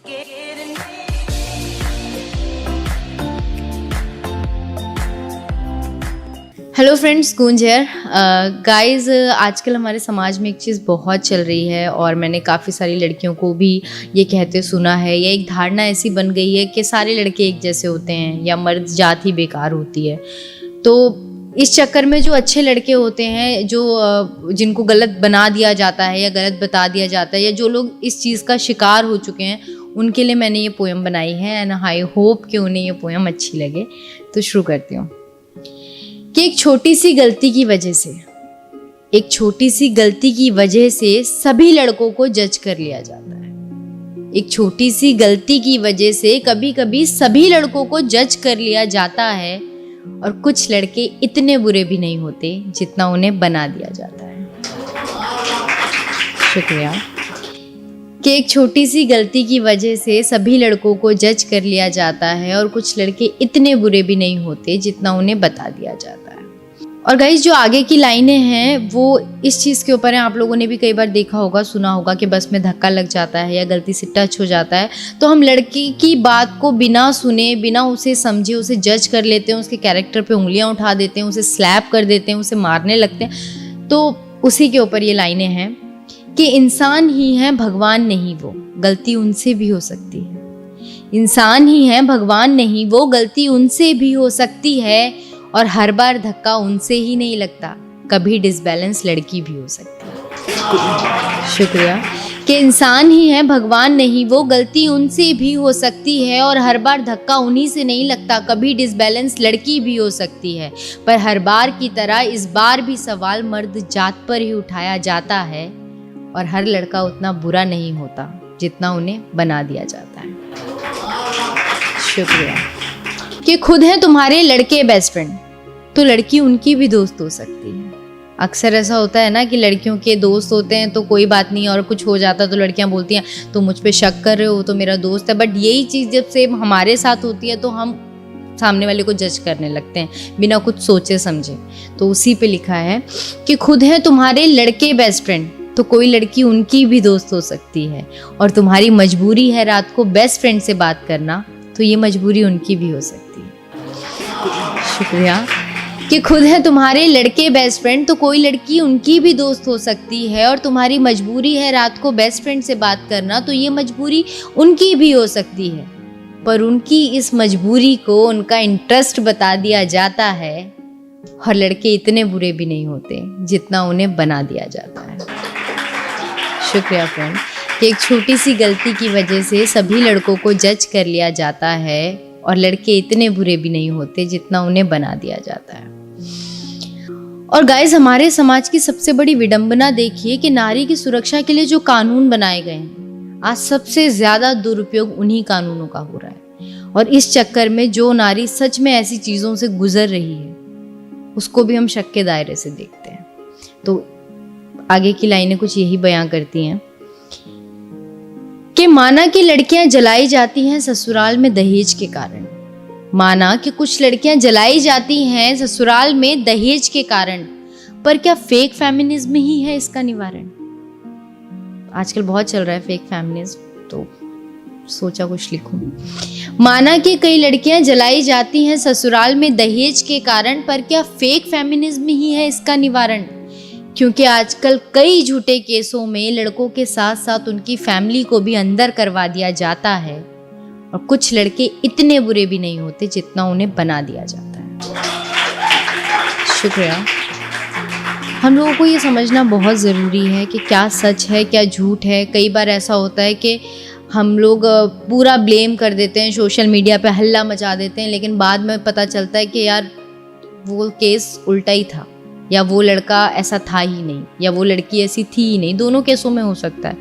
Hello friends, गूंज here. Guys, आजकल हमारे समाज में एक चीज़ बहुत चल रही है और मैंने काफ़ी सारी लड़कियों को भी ये कहते सुना है, या एक धारणा ऐसी बन गई है कि सारे लड़के एक जैसे होते हैं या मर्द जात ही बेकार होती है। तो इस चक्कर में जो अच्छे लड़के होते हैं, जो जिनको गलत बना दिया जाता है या गलत बता दिया जाता है, या जो लोग इस चीज़ का शिकार हो चुके हैं, उनके लिए मैंने ये पोएम बनाई है एंड आई होप कि उन्हें ये पोएम अच्छी लगे। तो शुरू करती हूँ कि एक छोटी सी गलती की वजह से सभी लड़कों को जज कर लिया जाता है। एक छोटी सी गलती की वजह से कभी कभी सभी लड़कों को जज कर लिया जाता है, और कुछ लड़के इतने बुरे भी नहीं होते जितना उन्हें बना दिया जाता है। शुक्रिया। कि एक छोटी सी गलती की वजह से सभी लड़कों को जज कर लिया जाता है, और कुछ लड़के इतने बुरे भी नहीं होते जितना उन्हें बता दिया जाता है। और गाइस, जो आगे की लाइनें हैं वो इस चीज़ के ऊपर हैं। आप लोगों ने भी कई बार देखा होगा, सुना होगा कि बस में धक्का लग जाता है या गलती से टच हो जाता है तो हम लड़की की बात को बिना सुने, बिना उसे समझे उसे जज कर लेते हैं, उसके कैरेक्टर पे उंगलियां उठा देते हैं, उसे स्लैप कर देते हैं, उसे मारने लगते हैं। तो उसी के ऊपर ये लाइनें हैं कि इंसान ही है, भगवान नहीं वो, गलती उनसे भी हो सकती है। इंसान ही है, भगवान नहीं वो, गलती उनसे भी हो सकती है, और हर बार धक्का उनसे ही नहीं लगता, कभी डिसबैलेंस लड़की भी हो सकती है। शुक्रिया। कि इंसान ही है, भगवान नहीं वो, गलती उनसे भी हो सकती है, और हर बार धक्का उन्हीं से नहीं लगता, कभी डिसबैलेंस लड़की भी हो सकती है। पर हर बार की तरह इस बार भी सवाल मर्द जात पर ही उठाया जाता है, और हर लड़का उतना बुरा नहीं होता जितना उन्हें बना दिया जाता है। शुक्रिया। कि खुद हैं तुम्हारे लड़के बेस्ट फ्रेंड, तो लड़की उनकी भी दोस्त हो सकती है। अक्सर ऐसा होता है ना कि लड़कियों के दोस्त होते हैं तो कोई बात नहीं, और कुछ हो जाता तो लड़कियां बोलती हैं तो मुझ पे शक कर रहे हो, तो मेरा दोस्त है। बट यही चीज़ जब सेम हमारे साथ होती है तो हम सामने वाले को जज करने लगते हैं बिना कुछ सोचे समझे। तो उसी पे लिखा है कि खुद हैं तुम्हारे लड़के बेस्ट फ्रेंड, तो कोई लड़की उनकी भी दोस्त हो सकती है, और तुम्हारी मजबूरी है रात को बेस्ट फ्रेंड से बात करना, तो ये मजबूरी उनकी भी हो सकती है। शुक्रिया। कि खुद है तुम्हारे लड़के बेस्ट फ्रेंड, तो कोई लड़की उनकी भी दोस्त हो सकती है, और तुम्हारी मजबूरी है रात को बेस्ट फ्रेंड से बात करना, तो ये मजबूरी उनकी भी हो सकती है। पर उनकी इस मजबूरी को उनका इंटरेस्ट बता दिया जाता है, और लड़के इतने बुरे भी नहीं होते जितना उन्हें बना दिया जाता है। शुक्रिया फ्रेंड। कि एक छोटी सी गलती की वजह से सभी लड़कों को जज कर लिया जाता है, और लड़के इतने बुरे भी नहीं होते जितना उन्हें बना दिया जाता है। और गाइस, हमारे समाज की सबसे बड़ी विडंबना देखिए कि नारी की सुरक्षा के लिए जो कानून बनाए गए हैं, आज सबसे ज्यादा दुरुपयोग उन्हीं कानूनों का हो रहा है। और इस चक्कर में जो नारी सच में ऐसी चीजों से गुजर रही है उसको भी हम शक के दायरे से देखते हैं। तो आगे की लाइनें कुछ यही बयां करती हैं कि माना कि लड़कियां जलाई जाती हैं ससुराल में दहेज के कारण। माना कि कुछ लड़कियां जलाई जाती हैं ससुराल में दहेज के कारण, पर क्या फेक फेमिनिज्म ही है इसका निवारण? आजकल बहुत चल रहा है फेक फेमिनिज्म, तो सोचा कुछ लिखूं। माना कि कई लड़कियां जलाई जाती हैं ससुराल में दहेज के कारण, पर क्या फेक फेमिनिज्म ही है इसका निवारण? क्योंकि आजकल कई झूठे केसों में लड़कों के साथ साथ उनकी फैमिली को भी अंदर करवा दिया जाता है, और कुछ लड़के इतने बुरे भी नहीं होते जितना उन्हें बना दिया जाता है। शुक्रिया। हम लोगों को ये समझना बहुत ज़रूरी है कि क्या सच है क्या झूठ है। कई बार ऐसा होता है कि हम लोग पूरा ब्लेम कर देते हैं, सोशल मीडिया पे हल्ला मचा देते हैं, लेकिन बाद में पता चलता है कि यार वो केस उल्टा ही था, या वो लड़का ऐसा था ही नहीं, या वो लड़की ऐसी थी ही नहीं। दोनों केसों में हो सकता है।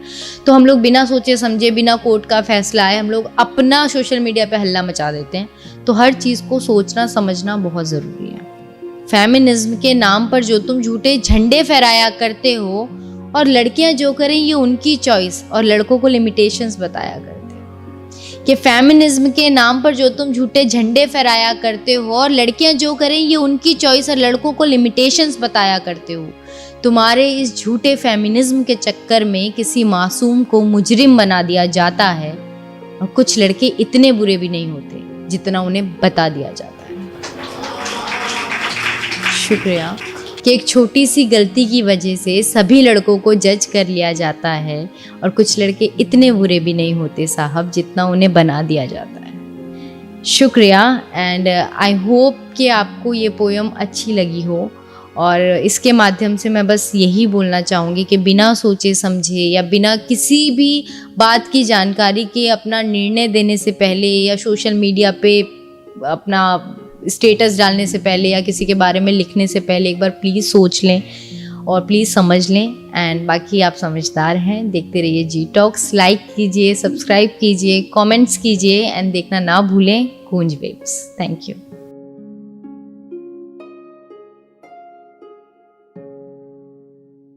तो हम लोग बिना सोचे समझे, बिना कोर्ट का फैसला आए, हम लोग अपना सोशल मीडिया पे हल्ला मचा देते हैं। तो हर चीज़ को सोचना समझना बहुत ज़रूरी है। फेमिनिज्म के नाम पर जो तुम झूठे झंडे फहराया करते हो, और लड़कियां जो करें ये उनकी चॉइस, और लड़कों को लिमिटेशंस बताया करते हो। कि फेमिनिज्म के नाम पर जो तुम झूठे झंडे फहराया करते हो, और लड़कियां जो करें ये उनकी चॉइस, और लड़कों को लिमिटेशंस बताया करते हो। तुम्हारे इस झूठे फेमिनिज्म के चक्कर में किसी मासूम को मुजरिम बना दिया जाता है, और कुछ लड़के इतने बुरे भी नहीं होते जितना उन्हें बता दिया जाता है। शुक्रिया कि एक छोटी सी गलती की वजह से सभी लड़कों को जज कर लिया जाता है और कुछ लड़के इतने बुरे भी नहीं होते साहब जितना उन्हें बना दिया जाता है। शुक्रिया एंड आई होप कि आपको ये पोयम अच्छी लगी हो, और इसके माध्यम से मैं बस यही बोलना चाहूँगी कि बिना सोचे समझे या बिना किसी भी बात की जानकारी के अपना निर्णय देने से पहले या सोशल मीडिया पे अपना स्टेटस डालने से पहले या किसी के बारे में लिखने से पहले एक बार प्लीज़ सोच लें और प्लीज़ समझ लें। एंड बाकी आप समझदार हैं, देखते रहिए जी टॉक्स, लाइक कीजिए, सब्सक्राइब कीजिए, कमेंट्स कीजिए एंड देखना ना भूलें गूंज वेव्स। Thank you.